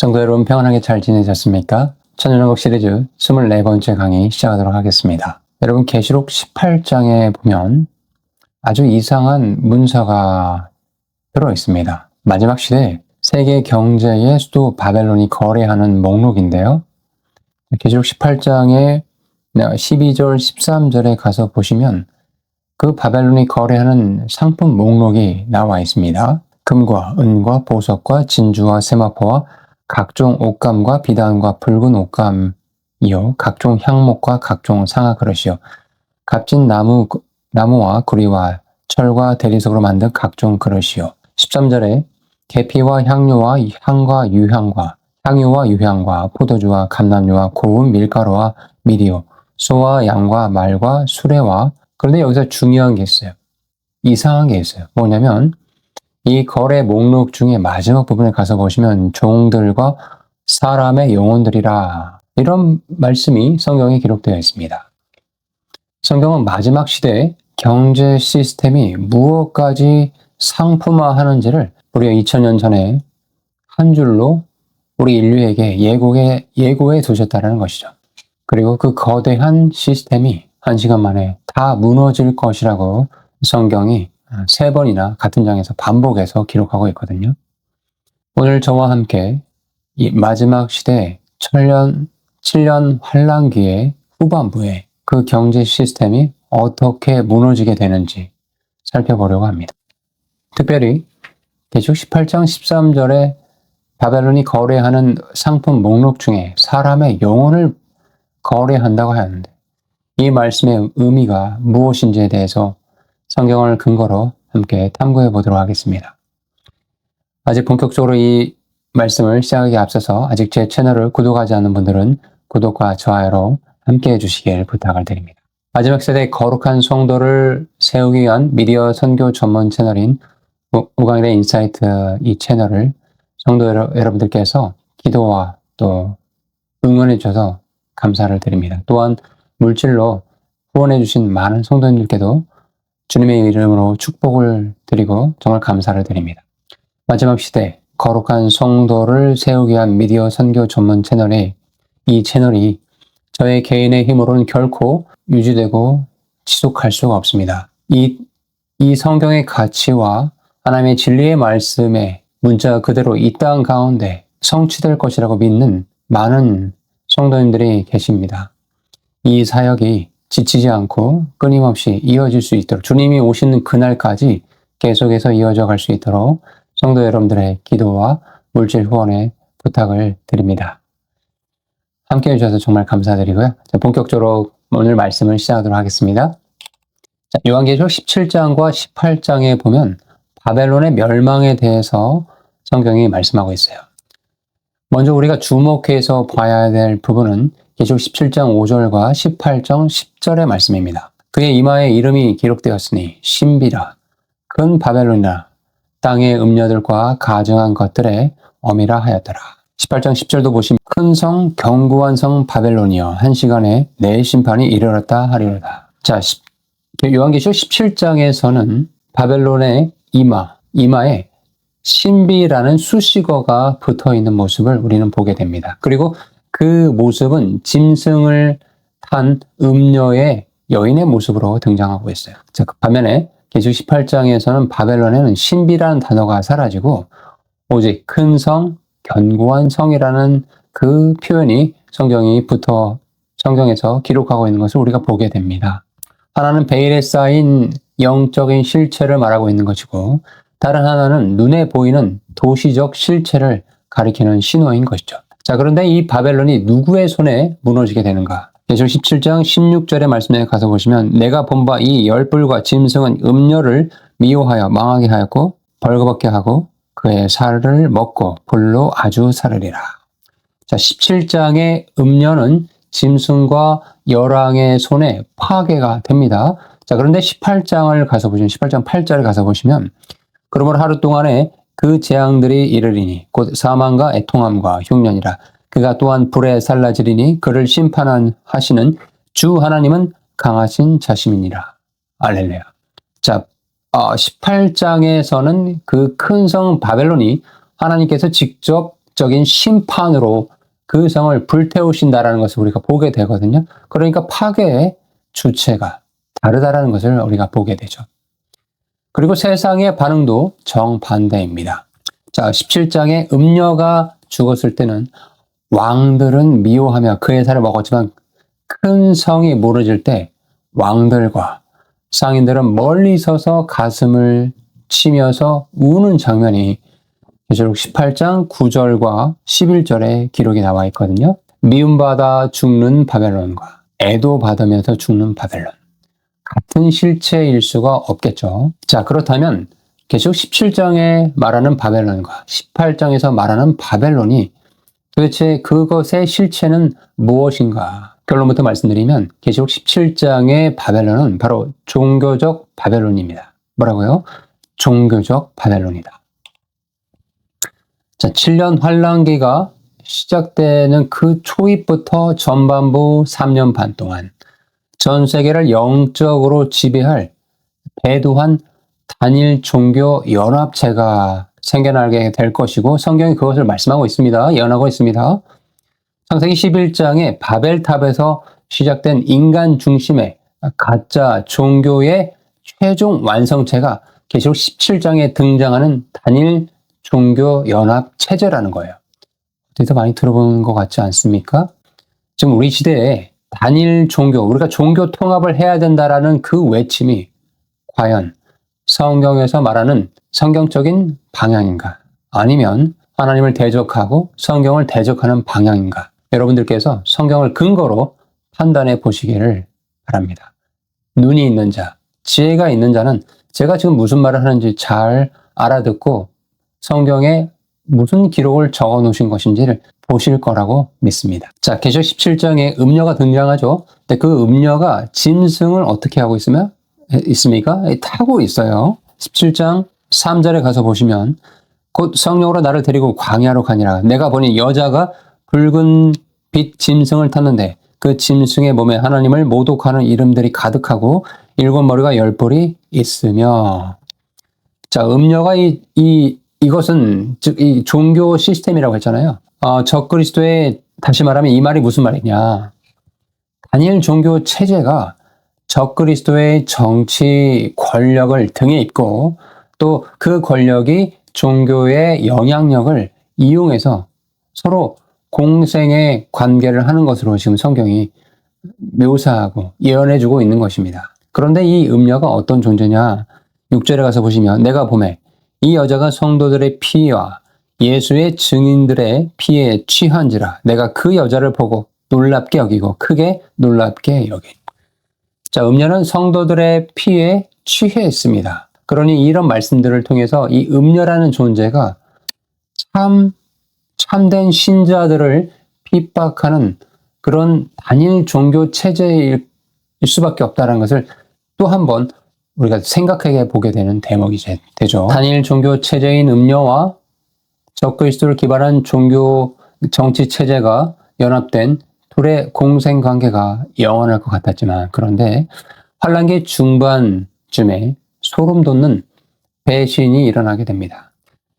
성도 여러분 평안하게 잘 지내셨습니까? 천연왕국 시리즈 24번째 강의 시작하도록 하겠습니다. 여러분 계시록 18장에 보면 아주 이상한 문서가 들어있습니다. 마지막 시대 세계 경제의 수도 바벨론이 거래하는 목록인데요. 계시록 18장에 12절 13절에 가서 보시면 그 바벨론이 거래하는 상품 목록이 나와 있습니다. 금과 은과 보석과 진주와 세마포와 각종 옷감과 비단과 붉은 옷감이요 각종 향목과 각종 상아 그릇이요 값진 나무와 구리와 철과 대리석으로 만든 각종 그릇이요 13절에 계피와 향료와 향과 유향과 향유와 유향과 포도주와 감람유와 고운 밀가루와 밀이요 소와 양과 말과 수레와 그런데 여기서 중요한 게 있어요. 이상한 게 있어요. 뭐냐면 이 거래 목록 중에 마지막 부분에 가서 보시면 종들과 사람의 영혼들이라 이런 말씀이 성경에 기록되어 있습니다. 성경은 마지막 시대에 경제 시스템이 무엇까지 상품화하는지를 무려 2000년 전에 한 줄로 우리 인류에게 예고해 두셨다는 것이죠. 그리고 그 거대한 시스템이 한 시간 만에 다 무너질 것이라고 성경이 3번이나 같은 장에서 반복해서 기록하고 있거든요. 오늘 저와 함께 이 마지막 시대 7년 환란기의 후반부에 그 경제 시스템이 어떻게 무너지게 되는지 살펴보려고 합니다. 특별히 계시록 18장 13절에 바벨론이 거래하는 상품 목록 중에 사람의 영혼을 거래한다고 하는데 이 말씀의 의미가 무엇인지에 대해서 성경을 근거로 함께 탐구해 보도록 하겠습니다. 아직 본격적으로 이 말씀을 시작하기에 앞서서 아직 제 채널을 구독하지 않은 분들은 구독과 좋아요로 함께 해주시길 부탁을 드립니다. 마지막 세대 거룩한 성도를 세우기 위한 미디어 선교 전문 채널인 우강일의 인사이트 이 채널을 성도 여러분들께서 기도와 또 응원해 주셔서 감사를 드립니다. 또한 물질로 후원해 주신 많은 성도님들께도 주님의 이름으로 축복을 드리고 정말 감사를 드립니다. 마지막 시대 거룩한 성도를 세우기 위한 미디어 선교 전문 채널에 이 채널이 저의 개인의 힘으로는 결코 유지되고 지속할 수가 없습니다. 이 성경의 가치와 하나님의 진리의 말씀의 문자 그대로 이 땅 가운데 성취될 것이라고 믿는 많은 성도님들이 계십니다. 이 사역이 지치지 않고 끊임없이 이어질 수 있도록 주님이 오시는 그날까지 계속해서 이어져 갈 수 있도록 성도 여러분들의 기도와 물질 후원에 부탁을 드립니다. 함께 해주셔서 정말 감사드리고요. 자, 본격적으로 오늘 말씀을 시작하도록 하겠습니다. 자, 요한계시록 17장과 18장에 보면 바벨론의 멸망에 대해서 성경이 말씀하고 있어요. 먼저 우리가 주목해서 봐야 될 부분은 계시록 17장 5절과 18장 10절의 말씀입니다. 그의 이마에 이름이 기록되었으니 신비라 큰 바벨론이라 땅의 음녀들과 가증한 것들의 어미라 하였더라. 18장 10절도 보시면 큰 성 견고한 성 바벨론이여 한 시간에 내 심판이 이르렀다 하리로다. 자, 요한계시록 17장에서는 바벨론의 이마에 신비라는 수식어가 붙어있는 모습을 우리는 보게 됩니다. 그리고 그 모습은 짐승을 탄 음녀의 여인의 모습으로 등장하고 있어요. 자, 그 반면에 계시록 18장에서는 바벨론에는 신비라는 단어가 사라지고 오직 큰 성, 견고한 성이라는 그 표현이 성경에서 기록하고 있는 것을 우리가 보게 됩니다. 하나는 베일에 쌓인 영적인 실체를 말하고 있는 것이고 다른 하나는 눈에 보이는 도시적 실체를 가리키는 신호인 것이죠. 자, 그런데 이 바벨론이 누구의 손에 무너지게 되는가? 계시록 17장 16절의 말씀에 가서 보시면 내가 본 바 이 열불과 짐승은 음녀를 미워하여 망하게 하였고 벌거벗게 하고 그의 살을 먹고 불로 아주 사르리라. 자, 17장의 음녀는 짐승과 열왕의 손에 파괴가 됩니다. 자, 그런데 18장 8절에 가서 보시면 그러므로 하루 동안에 그 재앙들이 이르리니 곧 사망과 애통함과 흉년이라. 그가 또한 불에 살라지리니 그를 심판하시는 주 하나님은 강하신 자심이니라. 알렐루야. 자, 18장에서는 그 큰 성 바벨론이 하나님께서 직접 정책적인 심판으로 그 성을 불태우신다라는 것을 우리가 보게 되거든요. 그러니까 파괴의 주체가 다르다라는 것을 우리가 보게 되죠. 그리고 세상의 반응도 정반대입니다. 자, 17장에 음녀가 죽었을 때는 왕들은 미워하며 그의 살을 먹었지만 큰 성이 무너질 때 왕들과 상인들은 멀리 서서 가슴을 치면서 우는 장면이 계시록 18장 9절과 11절에 기록이 나와 있거든요. 미움받아 죽는 바벨론과 애도받으면서 죽는 바벨론. 같은 실체일 수가 없겠죠. 자, 그렇다면 계시록 17장에 말하는 바벨론과 18장에서 말하는 바벨론이 도대체 그것의 실체는 무엇인가? 결론부터 말씀드리면 계시록 17장의 바벨론은 바로 종교적 바벨론입니다. 뭐라고요? 종교적 바벨론이다. 자, 7년 환란기가 시작되는 그 초입부터 전반부 3년 반 동안 전 세계를 영적으로 지배할 대두한 단일 종교 연합체가 생겨나게 될 것이고 성경이 그것을 말씀하고 있습니다. 예언하고 있습니다. 창세기 11장에 바벨탑에서 시작된 인간 중심의 가짜 종교의 최종 완성체가 계시록 17장에 등장하는 단일 종교 연합 체제라는 거예요. 어디서 많이 들어본 것 같지 않습니까? 지금 우리 시대에 단일 종교, 우리가 종교 통합을 해야 된다라는 그 외침이 과연 성경에서 말하는 성경적인 방향인가? 아니면 하나님을 대적하고 성경을 대적하는 방향인가? 여러분들께서 성경을 근거로 판단해 보시기를 바랍니다. 눈이 있는 자, 지혜가 있는 자는 제가 지금 무슨 말을 하는지 잘 알아듣고 성경에 무슨 기록을 적어 놓으신 것인지를 보실 거라고 믿습니다. 자, 계시록 17장에 음녀가 등장하죠. 근데 그 음녀가 짐승을 어떻게 하고 있습니까? 타고 있어요. 17장 3절에 가서 보시면 곧 성령으로 나를 데리고 광야로 가니라. 내가 보니 여자가 붉은 빛 짐승을 탔는데 그 짐승의 몸에 하나님을 모독하는 이름들이 가득하고 7머리가 10뿔이 있으며. 자, 음녀가 이것은 즉 이 종교 시스템이라고 했잖아요. 적그리스도의, 다시 말하면 이 말이 무슨 말이냐. 단일 종교 체제가 적그리스도의 정치 권력을 등에 입고 또 그 권력이 종교의 영향력을 이용해서 서로 공생의 관계를 하는 것으로 지금 성경이 묘사하고 예언해주고 있는 것입니다. 그런데 이 음녀가 어떤 존재냐? 6절에 가서 보시면 내가 보매 이 여자가 성도들의 피와 예수의 증인들의 피에 취한지라. 내가 그 여자를 보고 놀랍게 여기고 크게 놀랍게 여기. 자, 음녀는 성도들의 피에 취해 있습니다. 그러니 이런 말씀들을 통해서 이 음녀라는 존재가 참된 신자들을 핍박하는 그런 단일 종교 체제일 수밖에 없다는 것을 또 한 번 우리가 생각해 보게 되는 대목이 되죠. 단일 종교 체제인 음녀와 적그리스도를 기반한 종교 정치 체제가 연합된 둘의 공생 관계가 영원할 것 같았지만, 그런데 환란기 중반쯤에 소름 돋는 배신이 일어나게 됩니다.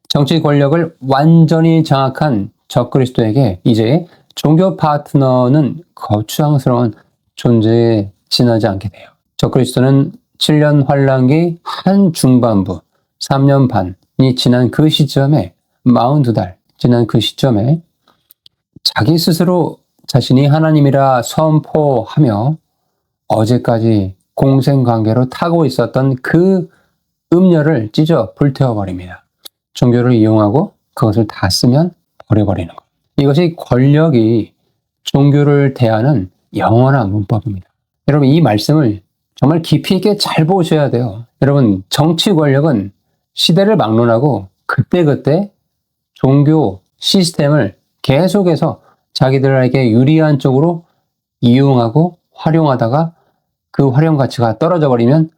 정치 권력을 완전히 장악한 적그리스도에게 이제 종교 파트너는 거추장스러운 존재에 지나지 않게 돼요. 적그리스도는 7년 환란기 한 중반부 3년 반이 지난 그 시점에 42달 지난 그 시점에 자기 스스로 자신이 하나님이라 선포하며 어제까지 공생관계로 타고 있었던 그 음녀를 찢어 불태워버립니다. 종교를 이용하고 그것을 다 쓰면 버려버리는 것. 이것이 권력이 종교를 대하는 영원한 문법입니다. 여러분, 이 말씀을 정말 깊이 있게 잘 보셔야 돼요. 여러분, 정치 권력은 시대를 막론하고 그때그때 종교 시스템을 계속해서 자기들에게 유리한 쪽으로 이용하고 활용하다가 그 활용 가치가 떨어져 버리면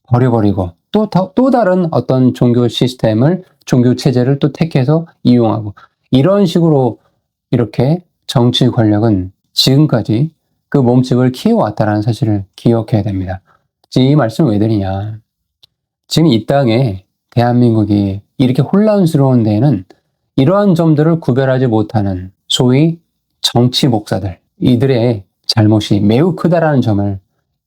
버려버리고 또 다른 어떤 종교 시스템을, 종교 체제를 또 택해서 이용하고, 이런 식으로 이렇게 정치 권력은 지금까지 그 몸집을 키워왔다는 사실을 기억해야 됩니다. 이 말씀을 왜 드리냐. 지금 이 땅에 대한민국이 이렇게 혼란스러운 데에는 이러한 점들을 구별하지 못하는 소위 정치 목사들, 이들의 잘못이 매우 크다라는 점을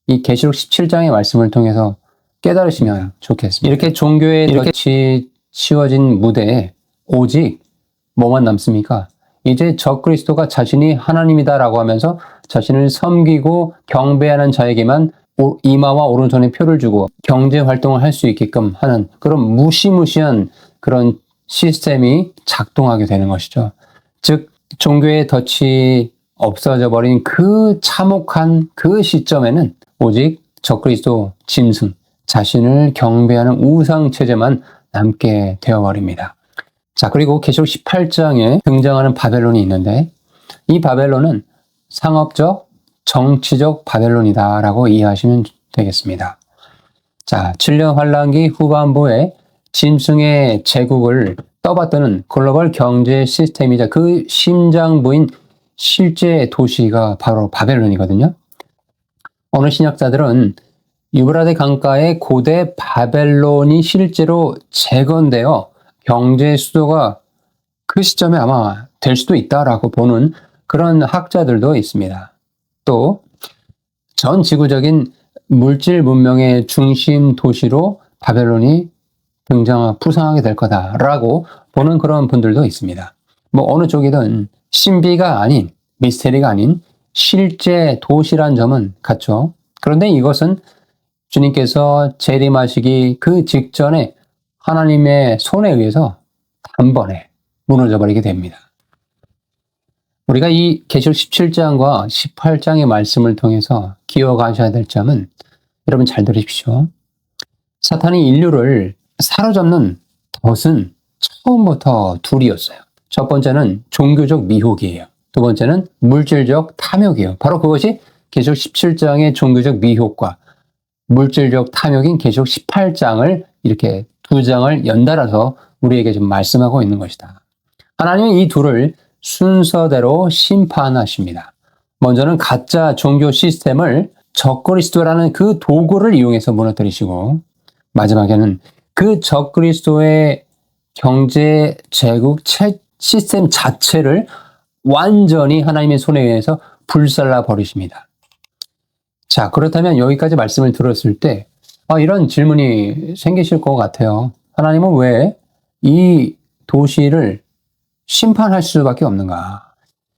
이 계시록 17장의 말씀을 통해서 깨달으시면 좋겠습니다. 이렇게 종교의 덫이 치워진 무대에 오직 뭐만 남습니까? 이제 적그리스도가 자신이 하나님이다라고 하면서 자신을 섬기고 경배하는 자에게만 이마와 오른손에 표를 주고 경제 활동을 할 수 있게끔 하는 그런 무시무시한 그런 시스템이 작동하게 되는 것이죠. 즉 종교의 덫이 없어져 버린 그 참혹한 그 시점에는 오직 적그리스도 짐승, 자신을 경배하는 우상체제만 남게 되어버립니다. 자, 그리고 계시록 18장에 등장하는 바벨론이 있는데 이 바벨론은 상업적, 정치적 바벨론이다라고 이해하시면 되겠습니다. 자, 7년 환란기 후반부에 짐승의 제국을 떠받드는 글로벌 경제 시스템이자 그 심장부인 실제 도시가 바로 바벨론이거든요. 어느 신학자들은 유브라데 강가의 고대 바벨론이 실제로 재건되어 경제 수도가 그 시점에 아마 될 수도 있다라고 보는 그런 학자들도 있습니다. 또 전 지구적인 물질 문명의 중심 도시로 바벨론이 부상하게 될 거다라고 보는 그런 분들도 있습니다. 뭐 어느 쪽이든 신비가 아닌, 미스테리가 아닌 실제 도시란 점은 같죠. 그런데 이것은 주님께서 재림하시기 그 직전에 하나님의 손에 의해서 단번에 무너져 버리게 됩니다. 우리가 이 계시록 17장과 18장의 말씀을 통해서 기억하셔야 될 점은 여러분 잘 들으십시오. 사탄이 인류를 사로잡는 덫은 처음부터 둘이었어요. 첫 번째는 종교적 미혹이에요. 두 번째는 물질적 탐욕이에요. 바로 그것이 계시록 17장의 종교적 미혹과 물질적 탐욕인 계시록 18장을 이렇게 두 장을 연달아서 우리에게 좀 말씀하고 있는 것이다. 하나님은 이 둘을 순서대로 심판하십니다. 먼저는 가짜 종교 시스템을 적그리스도라는 그 도구를 이용해서 무너뜨리시고 마지막에는 그 적그리스도의 경제 제국 시스템 자체를 완전히 하나님의 손에 의해서 불살라 버리십니다. 자, 그렇다면 여기까지 말씀을 들었을 때 이런 질문이 생기실 것 같아요. 하나님은 왜 이 도시를 심판할 수밖에 없는가?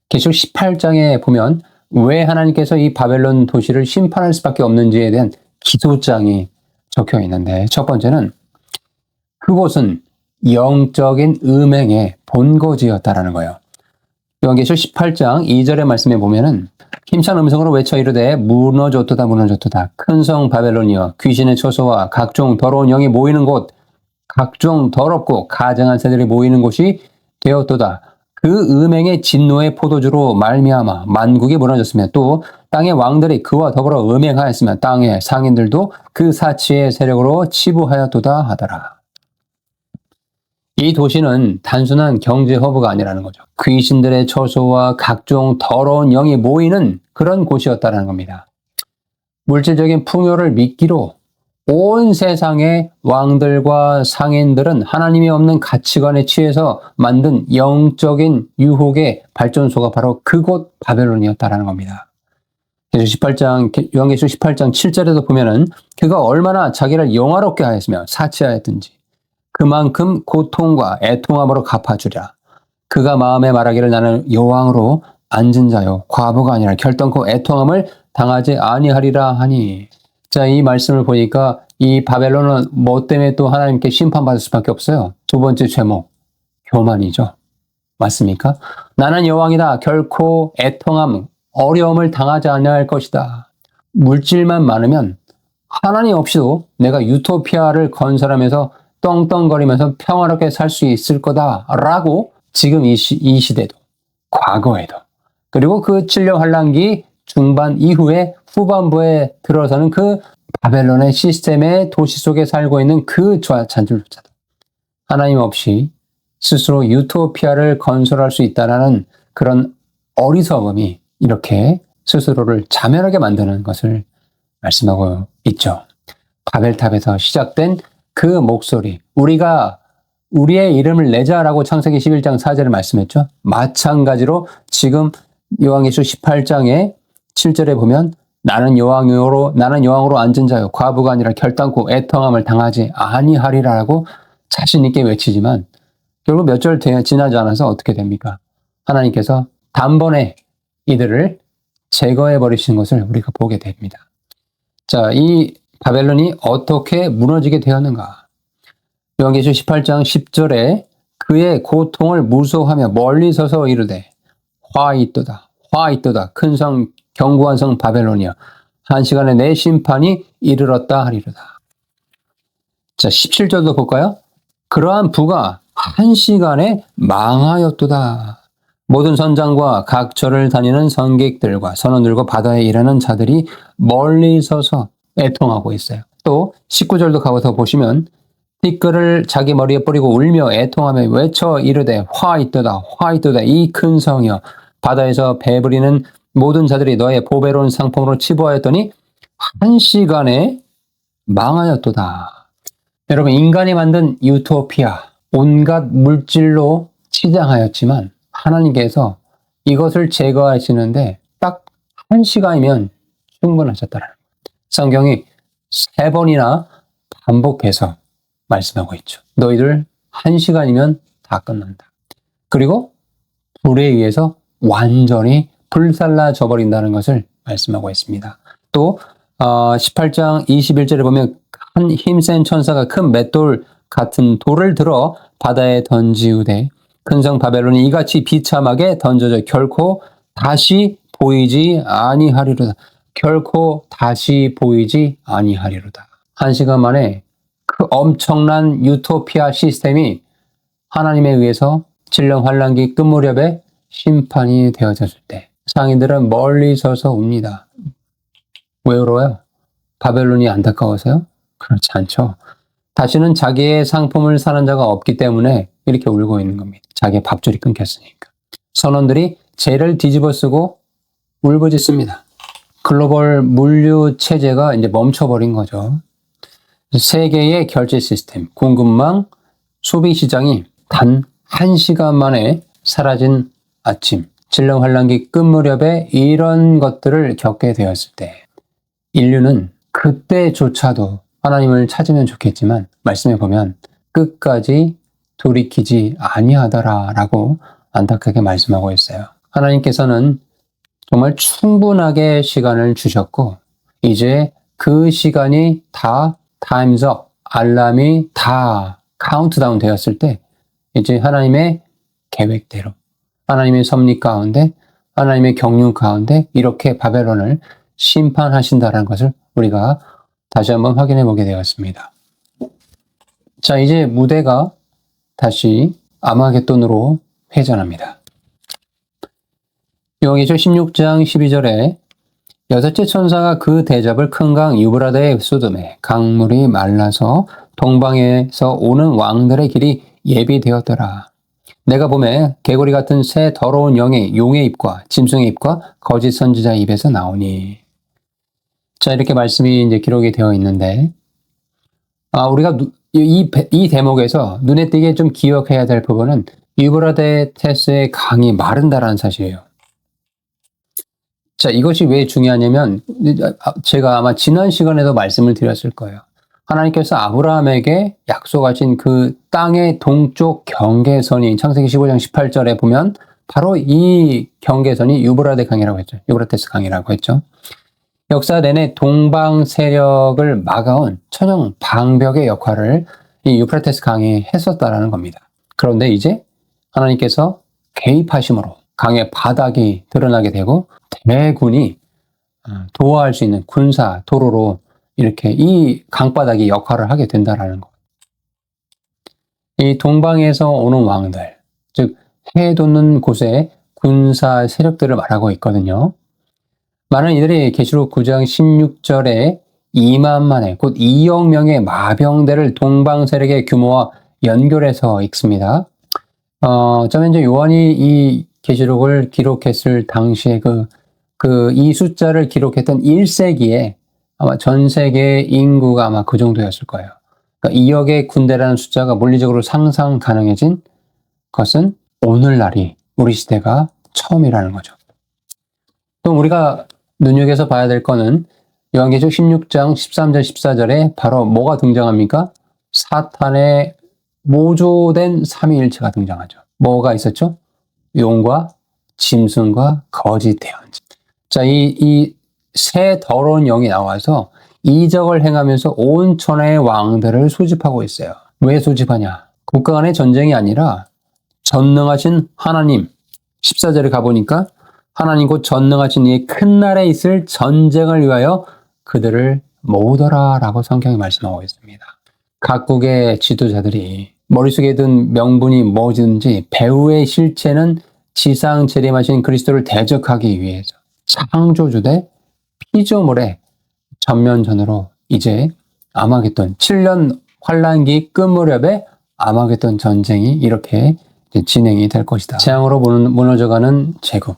계시록 18장에 보면 왜 하나님께서 이 바벨론 도시를 심판할 수밖에 없는지에 대한 기도장이 적혀 있는데 첫 번째는 그곳은 영적인 음행의 본거지였다라는 거예요. 요한계시록 18장 2절의 말씀에 보면은 힘찬 음성으로 외쳐 이르되 무너졌도다 무너졌도다 큰 성 바벨론이여 귀신의 처소와 각종 더러운 영이 모이는 곳 각종 더럽고 가증한 새들이 모이는 곳이 되었도다. 그 음행의 진노의 포도주로 말미암아 만국이 무너졌으며 또 땅의 왕들이 그와 더불어 음행하였으며 땅의 상인들도 그 사치의 세력으로 치부하였도다 하더라. 이 도시는 단순한 경제 허브가 아니라는 거죠. 귀신들의 처소와 각종 더러운 영이 모이는 그런 곳이었다는 겁니다. 물질적인 풍요를 미끼로 온 세상의 왕들과 상인들은 하나님이 없는 가치관에 취해서 만든 영적인 유혹의 발전소가 바로 그곳 바벨론이었다는 겁니다. 요한계시록 18장 7절에도 보면은 그가 얼마나 자기를 영화롭게 하였으며 사치하였든지 그만큼 고통과 애통함으로 갚아주랴. 그가 마음에 말하기를 나는 여왕으로 앉은 자요 과부가 아니라 결단코 애통함을 당하지 아니하리라 하니. 자, 이 말씀을 보니까 이 바벨론은 뭐 때문에 또 하나님께 심판받을 수밖에 없어요. 두 번째 제목, 교만이죠. 맞습니까? 나는 여왕이다. 결코 애통함, 어려움을 당하지 아니할 것이다. 물질만 많으면 하나님 없이도 내가 유토피아를 건설하면서 떵떵거리면서 평화롭게 살 수 있을 거다라고 지금 이 시대도 과거에도 그리고 그 7년 환란기 중반 이후에 후반부에 들어서는 그 바벨론의 시스템의 도시 속에 살고 있는 그 잔줄조차도 하나님 없이 스스로 유토피아를 건설할 수 있다는 그런 어리석음이 이렇게 스스로를 자멸하게 만드는 것을 말씀하고 있죠. 바벨탑에서 시작된 그 목소리, 우리가 우리의 이름을 내자라고 창세기 11장 4절에 말씀했죠. 마찬가지로 지금 요한계시록 18장의 7절에 보면 나는 여왕으로 앉은 자요 과부가 아니라 결단코 애통함을 당하지 아니하리라라고 자신 있게 외치지만 결국 몇 절 지나지 않아서 어떻게 됩니까? 하나님께서 단번에 이들을 제거해 버리신 것을 우리가 보게 됩니다. 자, 이 바벨론이 어떻게 무너지게 되었는가? 요한계시록 18장 10절에 그의 고통을 무서워하며 멀리 서서 이르되 화이또다 화이또다 큰 성 견고한 성 바벨론이여 한 시간에 내 심판이 이르렀다 하리로다. 자, 17절도 볼까요? 그러한 부가 한 시간에 망하였도다. 모든 선장과 각 절을 다니는 선객들과 선원들과 바다에 일하는 자들이 멀리 서서 애통하고 있어요. 또 19절도 가서 보시면 띠끌을 자기 머리에 뿌리고 울며 애통하며 외쳐 이르되 화이또다 화이또다 이 큰 성이여 바다에서 배부리는 모든 자들이 너의 보배로운 상품으로 치부하였더니 한 시간에 망하였도다. 여러분, 인간이 만든 유토피아, 온갖 물질로 치장하였지만 하나님께서 이것을 제거하시는데 딱 한 시간이면 충분하셨다라는 거예요. 성경이 3번이나 반복해서 말씀하고 있죠. 너희들 한 시간이면 다 끝난다. 그리고 불에 의해서 완전히 불살라져 버린다는 것을 말씀하고 있습니다. 또 18장 21절에 보면 한 힘센 천사가 큰 맷돌 같은 돌을 들어 바다에 던지우되 큰 성 바벨론이 이같이 비참하게 던져져 결코 다시 보이지 아니하리로다. 결코 다시 보이지 아니하리로다. 한 시간 만에 그 엄청난 유토피아 시스템이 하나님에 의해서 질병 환란기 끝 무렵에 심판이 되어졌을 때 상인들은 멀리 서서 웁니다. 왜 울어요? 바벨론이 안타까워서요? 그렇지 않죠. 다시는 자기의 상품을 사는 자가 없기 때문에 이렇게 울고 있는 겁니다. 자기의 밥줄이 끊겼으니까. 선원들이 죄를 뒤집어쓰고 울부짖습니다. 글로벌 물류 체제가 이제 멈춰버린 거죠. 세계의 결제 시스템, 공급망, 소비 시장이 단 1시간 만에 사라진 아침, 질병 환란기 끝 무렵에 이런 것들을 겪게 되었을 때 인류는 그때조차도 하나님을 찾으면 좋겠지만 말씀에 보면 끝까지 돌이키지 아니하더라라고 안타깝게 말씀하고 있어요. 하나님께서는 정말 충분하게 시간을 주셨고 이제 그 시간이 다 타임즈 업, 알람이 다 카운트다운 되었을 때 이제 하나님의 계획대로 하나님의 섭리 가운데 하나님의 경륜 가운데 이렇게 바벨론을 심판하신다는 것을 우리가 다시 한번 확인해 보게 되었습니다. 자, 이제 무대가 다시 아마겟돈으로 회전합니다. 요한계시록 16장 12절에 여섯째 천사가 그 대접을 큰 강 유브라데에 쏟음에 강물이 말라서 동방에서 오는 왕들의 길이 예비되었더라. 내가 보매 개구리 같은 새 더러운 영의 용의 입과 짐승의 입과 거짓 선지자의 입에서 나오니. 자, 이렇게 말씀이 이제 기록이 되어 있는데, 우리가 이 대목에서 눈에 띄게 좀 기억해야 될 부분은 유브라데테스의 강이 마른다라는 사실이에요. 자, 이것이 왜 중요하냐면 제가 아마 지난 시간에도 말씀을 드렸을 거예요. 하나님께서 아브라함에게 약속하신 그 땅의 동쪽 경계선이 창세기 15장 18절에 보면 바로 이 경계선이 유브라데 강이라고 했죠. 유브라테스 강이라고 했죠. 역사 내내 동방 세력을 막아온 천연 방벽의 역할을 이 유프라테스 강이 했었다라는 겁니다. 그런데 이제 하나님께서 개입하심으로 강의 바닥이 드러나게 되고 대군이 도하할 수 있는 군사 도로로 이렇게 이 강바닥이 역할을 하게 된다라는 것. 이 동방에서 오는 왕들, 즉 해 돋는 곳에 군사 세력들을 말하고 있거든요. 많은 이들이 계시록 9장 16절에 2만 만의 곧 2억 명의 마병대를 동방 세력의 규모와 연결해서 읽습니다. 저는 이제 요한이 이 계시록을 기록했을 당시에 이 숫자를 기록했던 1세기에 아마 전 세계 인구가 아마 그 정도였을 거예요. 그러니까 2억의 군대라는 숫자가 물리적으로 상상 가능해진 것은 오늘날이 우리 시대가 처음이라는 거죠. 또 우리가 눈여겨서 봐야 될 거는 요한계시록 16장 13절 14절에 바로 뭐가 등장합니까? 사탄의 모조된 삼위일체가 등장하죠. 뭐가 있었죠? 용과 짐승과 거짓 대언자. 자, 이 세 더러운 영이 나와서 이적을 행하면서 온 천하의 왕들을 소집하고 있어요. 왜 소집하냐? 국가 간의 전쟁이 아니라 전능하신 하나님, 14절에 가보니까 하나님 곧 전능하신 이의 큰 날에 있을 전쟁을 위하여 그들을 모으더라 라고 성경이 말씀하고 있습니다. 각국의 지도자들이 머릿속에 든 명분이 뭐든지 배후의 실체는 지상 재림하신 그리스도를 대적하기 위해서 창조주 대 피조물의 전면전으로 이제 아마겟돈 7년 환란기 끝 무렵에 아마겟돈 전쟁이 이렇게 진행이 될 것이다. 재앙으로 무너져가는 제국,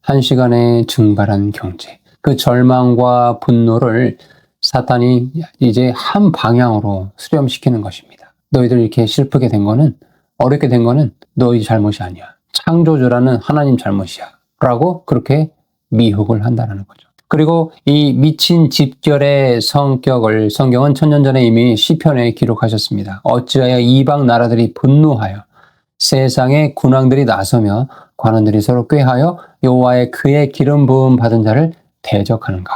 한시간에 증발한 경제, 그 절망과 분노를 사탄이 이제 한 방향으로 수렴시키는 것입니다. 너희들 이렇게 슬프게 된 거는, 어렵게 된 거는 너희 잘못이 아니야. 창조주라는 하나님 잘못이야. 라고 그렇게 미혹을 한다는 거죠. 그리고 이 미친 집결의 성격을 성경은 천년 전에 이미 시편에 기록하셨습니다. 어찌하여 이방 나라들이 분노하여 세상의 군왕들이 나서며 관원들이 서로 꾀하여 여호와의 그의 기름 부음 받은 자를 대적하는가.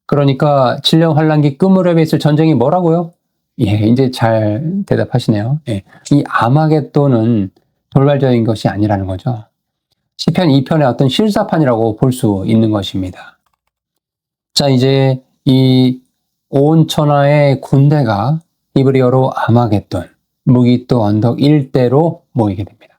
그러니까 7년 환란기 끝 무렵에 있을 전쟁이 뭐라고요? 예, 이제 잘 대답하시네요. 예, 이 아마겟돈은 돌발적인 것이 아니라는 거죠. 시편 2편의 어떤 실사판이라고 볼 수 있는 것입니다. 자, 이제 이 온 천하의 군대가 히브리어로 아마겟돈, 무기또 언덕 일대로 모이게 됩니다.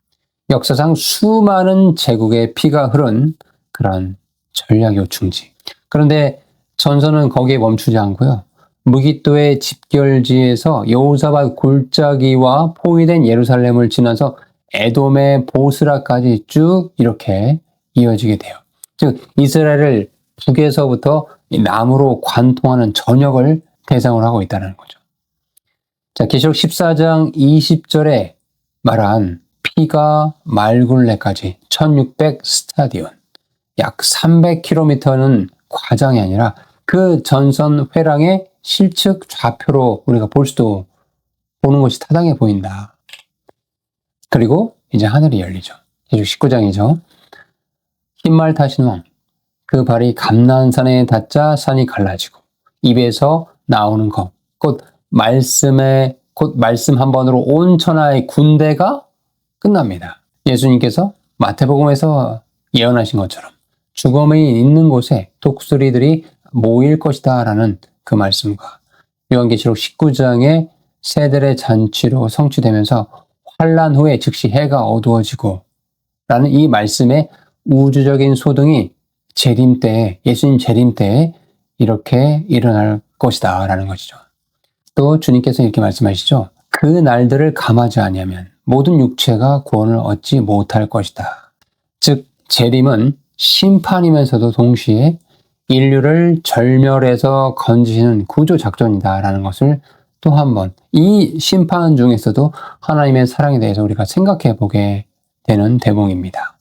역사상 수많은 제국의 피가 흐른 그런 전략요 충지. 그런데 전선은 거기에 멈추지 않고요. 무기또의 집결지에서 여호사밧 골짜기와 포위된 예루살렘을 지나서 에돔의 보스라까지 쭉 이렇게 이어지게 돼요. 즉 이스라엘을 북에서부터 남으로 관통하는 전역을 대상으로 하고 있다는 거죠. 자, 계시록 14장 20절에 말한 피가 말굴레까지 1600 스타디온, 약 300km는 과장이 아니라 그 전선 회랑의 실측 좌표로 우리가 보는 것이 타당해 보인다. 그리고 이제 하늘이 열리죠. 계시록 19장이죠. 흰말 타신 왕, 그 발이 감난산에 닿자 산이 갈라지고 입에서 나오는 것, 곧 말씀 한 번으로 온 천하의 군대가 끝납니다. 예수님께서 마태복음에서 예언하신 것처럼 죽음이 있는 곳에 독수리들이 모일 것이다 라는 그 말씀과 요한계시록 19장의 새들의 잔치로 성취되면서 환란 후에 즉시 해가 어두워지고 라는 이 말씀의 우주적인 소동이 재림 때에, 예수님 재림 때에 이렇게 일어날 것이다 라는 것이죠. 또 주님께서 이렇게 말씀하시죠. 그 날들을 감하지 아니하면 모든 육체가 구원을 얻지 못할 것이다. 즉 재림은 심판이면서도 동시에 인류를 절멸해서 건지시는 구조작전이다 라는 것을 또 한 번 이 심판 중에서도 하나님의 사랑에 대해서 우리가 생각해 보게 되는 대목입니다.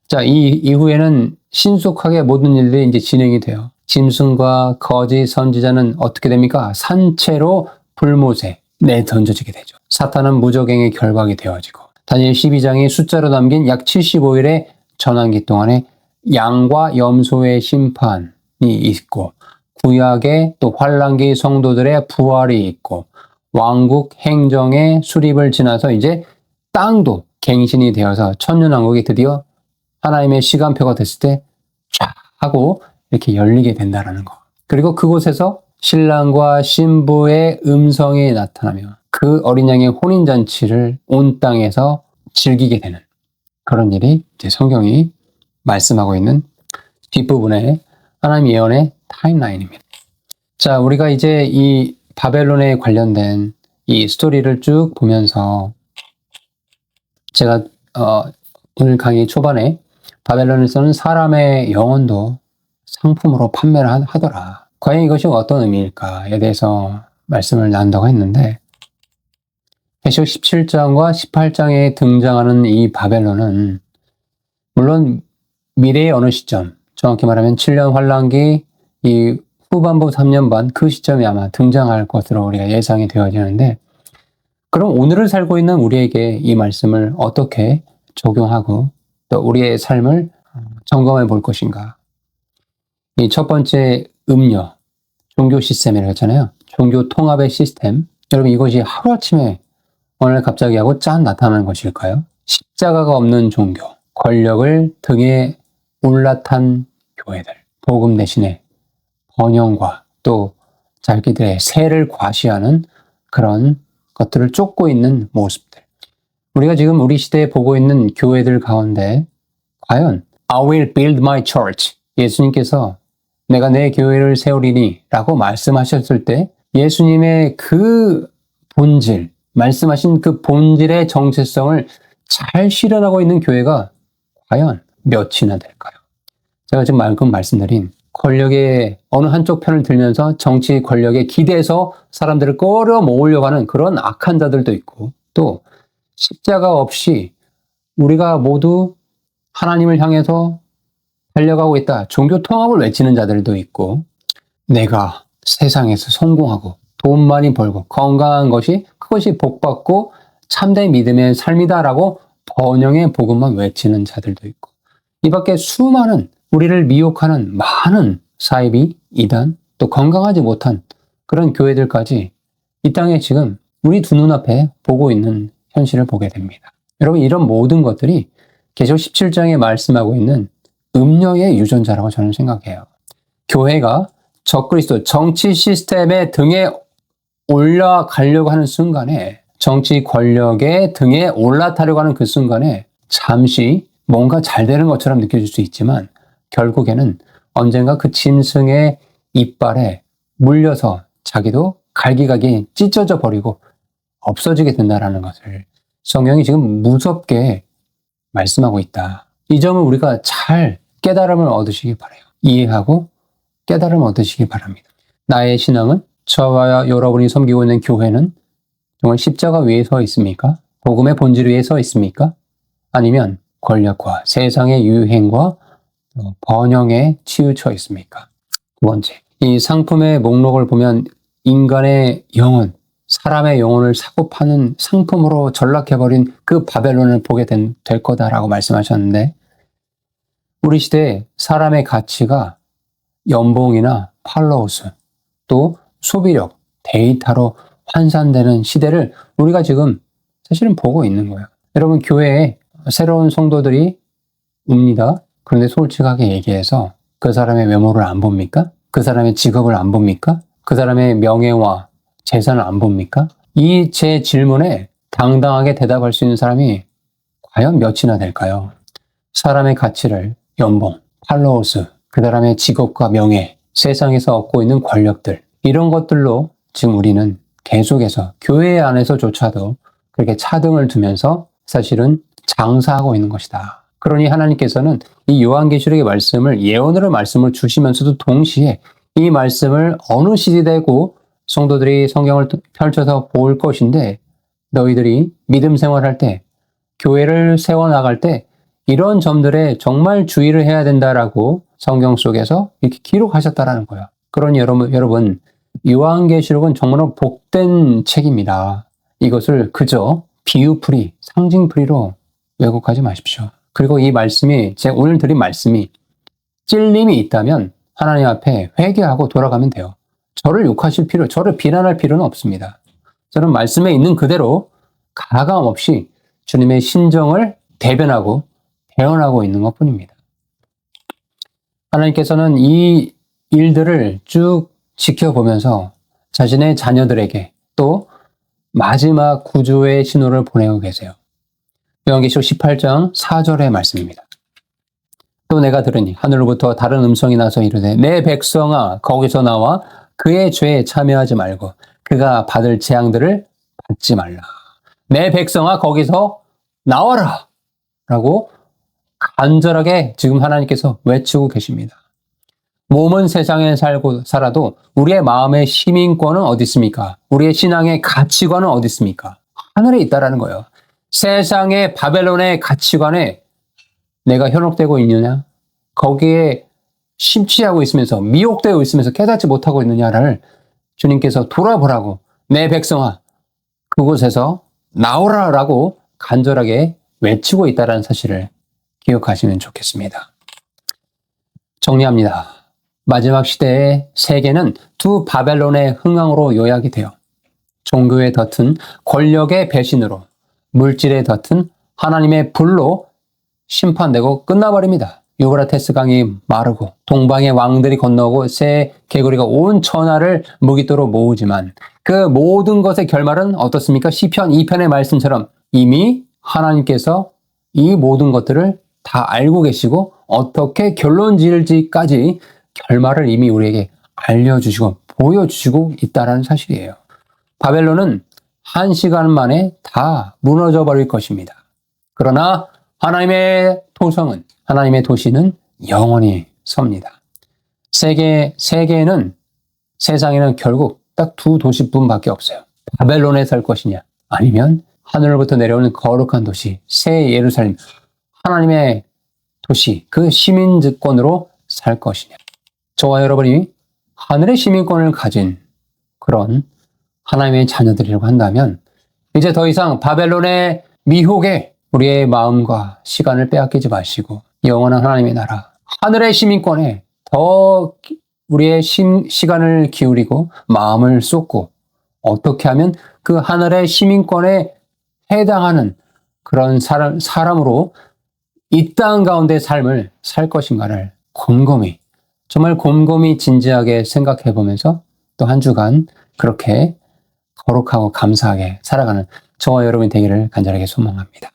자, 이 이후에는 신속하게 모든 일들이 이제 진행이 돼요. 짐승과 거짓 선지자는 어떻게 됩니까? 산채로 불못에 내던져지게 되죠. 사탄은 무적행의 결박이 되어지고 다니엘 12장의 숫자로 남긴 약 75일의 전환기 동안에 양과 염소의 심판이 있고 구약의 또 환란기 성도들의 부활이 있고 왕국 행정의 수립을 지나서 이제 땅도 갱신이 되어서 천년왕국이 드디어 하나님의 시간표가 됐을 때 쫙 하고 이렇게 열리게 된다라는 거. 그리고 그곳에서 신랑과 신부의 음성이 나타나며 그 어린 양의 혼인잔치를 온 땅에서 즐기게 되는 그런 일이 이제 성경이 말씀하고 있는 뒷부분의 하나님 예언의 타임라인입니다. 자, 우리가 이제 이 바벨론에 관련된 이 스토리를 쭉 보면서 제가 오늘 강의 초반에 바벨론에서는 사람의 영혼도 상품으로 판매를 하더라. 과연 이것이 어떤 의미일까에 대해서 말씀을 나눈다고 했는데 계시록 17장과 18장에 등장하는 이 바벨론은 물론 미래의 어느 시점, 정확히 말하면 7년 환란기 이 후반부 3년 반 그 시점에 아마 등장할 것으로 우리가 예상이 되어지는데, 그럼 오늘을 살고 있는 우리에게 이 말씀을 어떻게 적용하고 또 우리의 삶을 점검해 볼 것인가. 이 첫 번째 음료, 종교 시스템이라고 했잖아요. 종교 통합의 시스템. 여러분, 이것이 하루아침에 오늘 갑자기 하고 짠 나타나는 것일까요? 십자가가 없는 종교, 권력을 등에 올라탄 교회들, 복음 대신에 번영과 또 자기들의 세를 과시하는 그런 것들을 쫓고 있는 모습들. 우리가 지금 우리 시대에 보고 있는 교회들 가운데 과연 I will build my church, 예수님께서 내가 내 교회를 세우리니 라고 말씀하셨을 때 예수님의 그 본질, 말씀하신 그 본질의 정체성을 잘 실현하고 있는 교회가 과연 몇이나 될까요? 제가 지금 방금 말씀드린 권력의 어느 한쪽 편을 들면서 정치 권력에 기대서 사람들을 끌어모으려고 하는 그런 악한 자들도 있고, 또 십자가 없이 우리가 모두 하나님을 향해서 달려가고 있다, 종교 통합을 외치는 자들도 있고, 내가 세상에서 성공하고 돈 많이 벌고 건강한 것이 그것이 복받고 참된 믿음의 삶이다라고 번영의 복음만 외치는 자들도 있고, 이 밖에 수많은 우리를 미혹하는 많은 사이비, 이단, 또 건강하지 못한 그런 교회들까지 이 땅에 지금 우리 두 눈앞에 보고 있는 현실을 보게 됩니다. 여러분, 이런 모든 것들이 계시록 17장에 말씀하고 있는 음녀의 유전자라고 저는 생각해요. 교회가 적그리스도 정치 시스템의 등에 올라가려고 하는 순간에, 정치 권력의 등에 올라타려고 하는 그 순간에 잠시 뭔가 잘 되는 것처럼 느껴질 수 있지만 결국에는 언젠가 그 짐승의 이빨에 물려서 자기도 갈기갈기 찢어져 버리고 없어지게 된다는 것을 성경이 지금 무섭게 말씀하고 있다. 이 점을 우리가 잘 깨달음을 얻으시기 바라요. 이해하고 깨달음을 얻으시기 바랍니다. 나의 신앙은, 저와 여러분이 섬기고 있는 교회는 정말 십자가 위에 서 있습니까? 복음의 본질 위에 서 있습니까? 아니면 권력과 세상의 유행과 번영에 치우쳐 있습니까? 두 번째, 이 상품의 목록을 보면 인간의 영혼, 사람의 영혼을 사고 파는 상품으로 전락해버린 그 바벨론을 보게 될 거다라고 말씀하셨는데, 우리 시대에 사람의 가치가 연봉이나 팔로우수, 또 소비력, 데이터로 환산되는 시대를 우리가 지금 사실은 보고 있는 거예요. 여러분, 교회에 새로운 성도들이 옵니다. 그런데 솔직하게 얘기해서 그 사람의 외모를 안 봅니까? 그 사람의 직업을 안 봅니까? 그 사람의 명예와 재산을 안 봅니까? 이 제 질문에 당당하게 대답할 수 있는 사람이 과연 몇이나 될까요? 사람의 가치를 연봉, 팔로워수, 그 사람의 직업과 명예, 세상에서 얻고 있는 권력들, 이런 것들로 지금 우리는 계속해서 교회 안에서조차도 그렇게 차등을 두면서 사실은 장사하고 있는 것이다. 그러니 하나님께서는 이 요한계시록의 말씀을 예언으로 말씀을 주시면서도 동시에 이 말씀을 어느 시대되고 성도들이 성경을 펼쳐서 볼 것인데, 너희들이 믿음 생활할 때, 교회를 세워나갈 때 이런 점들에 정말 주의를 해야 된다라고 성경 속에서 이렇게 기록하셨다라는 거예요. 그러니 여러분, 요한계시록은 정말로 복된 책입니다. 이것을 그저 비유풀이, 상징풀이로 왜곡하지 마십시오. 그리고 이 말씀이, 제가 오늘 드린 말씀이 찔림이 있다면 하나님 앞에 회개하고 돌아가면 돼요. 저를 비난할 필요는 없습니다. 저는 말씀에 있는 그대로 가감 없이 주님의 심정을 대변하고 대언하고 있는 것 뿐입니다. 하나님께서는 이 일들을 쭉 지켜보면서 자신의 자녀들에게 또 마지막 구주의 신호를 보내고 계세요. 요한계시록 18장 4절의 말씀입니다. 또 내가 들으니 하늘로부터 다른 음성이 나서 이르되, 내 백성아 거기서 나와 그의 죄에 참여하지 말고 그가 받을 재앙들을 받지 말라. 내 백성아 거기서 나와라 라고 간절하게 지금 하나님께서 외치고 계십니다. 몸은 세상에 살아도 우리의 마음의 시민권은 어디 있습니까? 우리의 신앙의 가치관은 어디 있습니까? 하늘에 있다라는 거예요. 세상의 바벨론의 가치관에 내가 현혹되고 있느냐? 거기에 심취하고 있으면서 미혹되어 있으면서 깨닫지 못하고 있느냐를 주님께서 돌아보라고, 내 백성아 그곳에서 나오라라고 간절하게 외치고 있다는 사실을 기억하시면 좋겠습니다. 정리합니다. 마지막 시대의 세계는 두 바벨론의 흥황으로 요약이 돼요. 종교의 덫은 권력의 배신으로, 물질의 덫은 하나님의 불로 심판되고 끝나버립니다. 유브라테스 강이 마르고 동방의 왕들이 건너고 새 개구리가 온 천하를 무기토로 모으지만 그 모든 것의 결말은 어떻습니까? 시편 2편의 말씀처럼 이미 하나님께서 이 모든 것들을 다 알고 계시고 어떻게 결론 지을지까지 결말을 이미 우리에게 알려주시고 보여주시고 있다는 사실이에요. 바벨론은 한 시간 만에 다 무너져 버릴 것입니다. 그러나 하나님의 토성은, 하나님의 도시는 영원히 섭니다. 세상에는 결국 딱 두 도시뿐밖에 없어요. 바벨론에 살 것이냐, 아니면 하늘로부터 내려오는 거룩한 도시, 새 예루살렘, 하나님의 도시, 그 시민권으로 살 것이냐. 저와 여러분이 하늘의 시민권을 가진 그런 하나님의 자녀들이라고 한다면 이제 더 이상 바벨론의 미혹에 우리의 마음과 시간을 빼앗기지 마시고 영원한 하나님의 나라, 하늘의 시민권에 더 우리의 시간을 기울이고 마음을 쏟고 어떻게 하면 그 하늘의 시민권에 해당하는 그런 사람으로 이 땅 가운데 삶을 살 것인가를 정말 곰곰이 진지하게 생각해 보면서 또 한 주간 그렇게 거룩하고 감사하게 살아가는 저와 여러분이 되기를 간절하게 소망합니다.